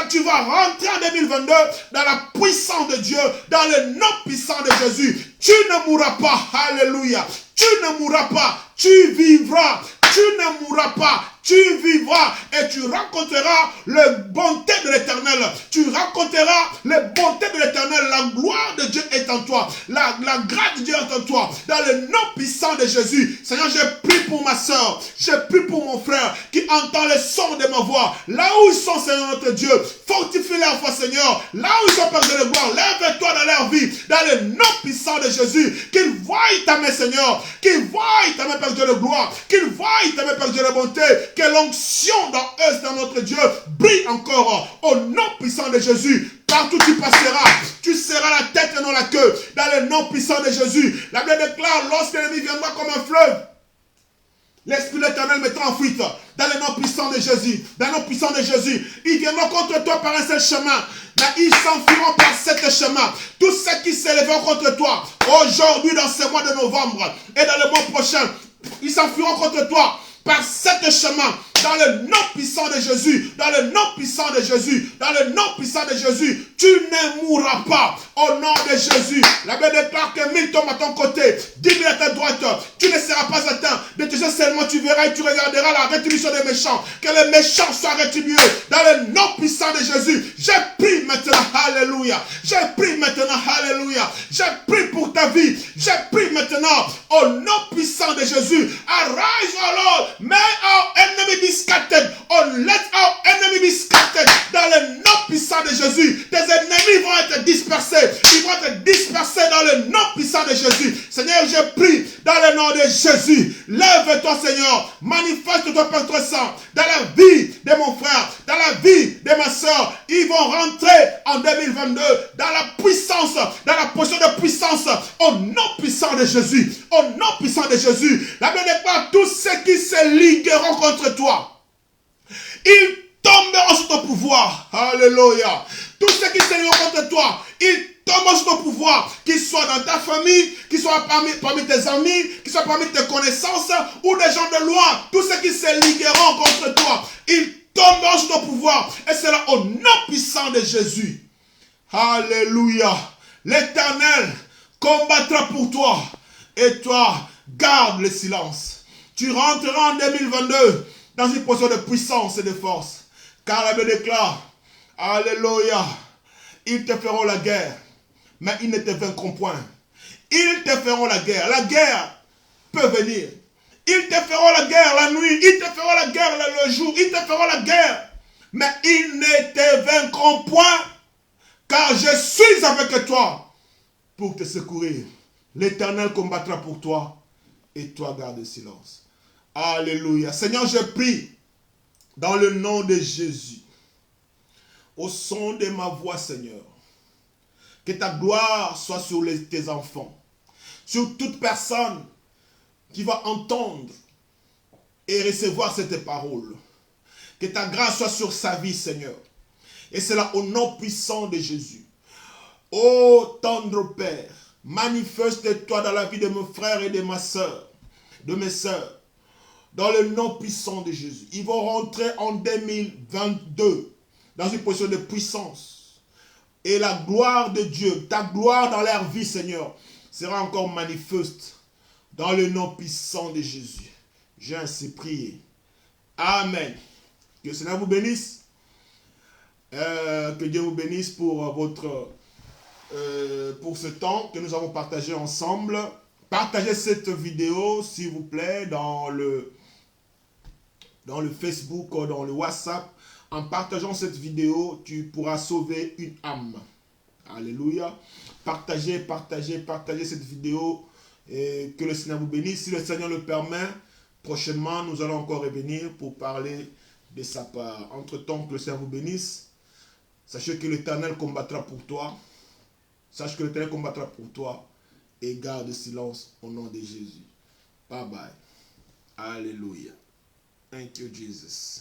[SPEAKER 1] tu vas rentrer en 2022 dans la puissance de Dieu, dans le nom puissant de Jésus. Tu ne mourras pas. Alléluia. Tu ne mourras pas. Tu vivras. Tu ne mourras pas. Tu vivras et tu rencontreras la bonté de l'Éternel. Tu rencontreras la bonté de l'Éternel. La gloire de Dieu est en toi. La grâce de Dieu est en toi. Dans le nom puissant de Jésus. Seigneur, je prie pour ma soeur. Je prie pour mon frère qui entend le son de ma voix. Là où ils sont, Seigneur notre Dieu, fortifie leur foi, Seigneur. Là où ils sont perdus de gloire, lève-toi dans leur vie. Dans le nom puissant de Jésus. Qu'ils voient ta main, Seigneur. Qu'ils voient ta main, Père Dieu de gloire. Qu'ils voient ta main, Père Dieu de bonté. Que l'onction dans eux, dans notre Dieu, brille encore au nom puissant de Jésus. Partout tu passeras, tu seras la tête et non la queue. Dans le nom puissant de Jésus. La Bible déclare, lorsque l'ennemi viendra comme un fleuve, l'Esprit de l'Éternel mettra en fuite. Dans le nom puissant de Jésus. Dans le nom puissant de Jésus. Ils viendront contre toi par un seul chemin. Mais ils s'enfuiront par sept chemins. Tous ceux qui s'élèveront contre toi, aujourd'hui dans ce mois de novembre et dans le mois prochain, ils s'enfuiront contre toi par sept chemins. Dans le nom puissant de Jésus, dans le nom puissant de Jésus, dans le nom puissant de Jésus, tu ne mourras pas. Au nom de Jésus, la Bible déclare que 1000 tombent à ton côté, 10 000 à ta droite, tu ne seras pas atteint. De tes yeux seulement tu verras et tu regarderas la rétribution des méchants. Que les méchants soient rétribués. Dans le nom puissant de Jésus, je prie maintenant, alléluia. Je prie maintenant, alléluia. Je prie pour ta vie. Je prie maintenant, au nom puissant de Jésus. Arise, O Lord, may our enemy be scattered. Oh, let our enemy be scattered. Dans le nom puissant de Jésus, tes ennemis vont être dispersés. Ils vont être dispersés dans le nom puissant de Jésus. Seigneur, je prie dans le nom de Jésus. Lève-toi, Seigneur. Manifeste-toi, Père très saint, dans la vie de mon frère, dans la vie de ma soeur. Ils vont rentrer en 2022 dans la puissance, dans la position de puissance, au nom puissant de Jésus. Au nom puissant de Jésus. La Bible déclare tous ceux qui se ligueront contre toi. Ils tomberont sous ton pouvoir. Alléluia. Tous ceux qui se ligueront contre toi, ils tomberont sous ton pouvoir. Qu'ils soient dans ta famille, qu'ils soient parmi tes amis, qu'ils soient parmi tes connaissances ou des gens de loin. Tous ceux qui se ligueront contre toi, ils tomberont sous ton pouvoir. Et c'est là au nom puissant de Jésus. Alléluia. L'Éternel combattra pour toi. Et toi, garde le silence. Tu rentreras en 2022 dans une position de puissance et de force. Car la Bible déclare, alléluia, ils te feront la guerre, mais ils ne te vaincront point. Ils te feront la guerre. La guerre peut venir. Ils te feront la guerre la nuit. Ils te feront la guerre le jour. Ils te feront la guerre. Mais ils ne te vaincront point. Car je suis avec toi pour te secourir. L'Éternel combattra pour toi. Et toi garde le silence. Alléluia. Seigneur, je prie dans le nom de Jésus. Au son de ma voix, Seigneur. Que ta gloire soit sur tes enfants. Sur toute personne qui va entendre et recevoir cette parole. Que ta grâce soit sur sa vie, Seigneur. Et c'est là au nom puissant de Jésus. Ô tendre Père, manifeste-toi dans la vie de mon frère et de ma soeur, de mes soeurs, dans le nom puissant de Jésus. Ils vont rentrer en 2022 dans une position de puissance. Et la gloire de Dieu, ta gloire dans leur vie, Seigneur, sera encore manifeste dans le nom puissant de Jésus. J'ai ainsi prié. Amen. Que le Seigneur vous bénisse. Que Dieu vous bénisse pour ce temps que nous avons partagé ensemble Partagez cette vidéo, s'il vous plaît, dans le Facebook ou dans le WhatsApp. En partageant cette vidéo, tu pourras sauver une âme. Alléluia. Partagez cette vidéo. Et que le Seigneur vous bénisse. Si le Seigneur le permet, prochainement, nous allons encore revenir pour parler de sa part. Entre-temps, que le Seigneur vous bénisse. Sachez que l'Éternel combattra pour toi. Sache que l'Éternel combattra pour toi. Et garde silence au nom de Jésus. Bye bye. Alléluia. Thank you, Jesus.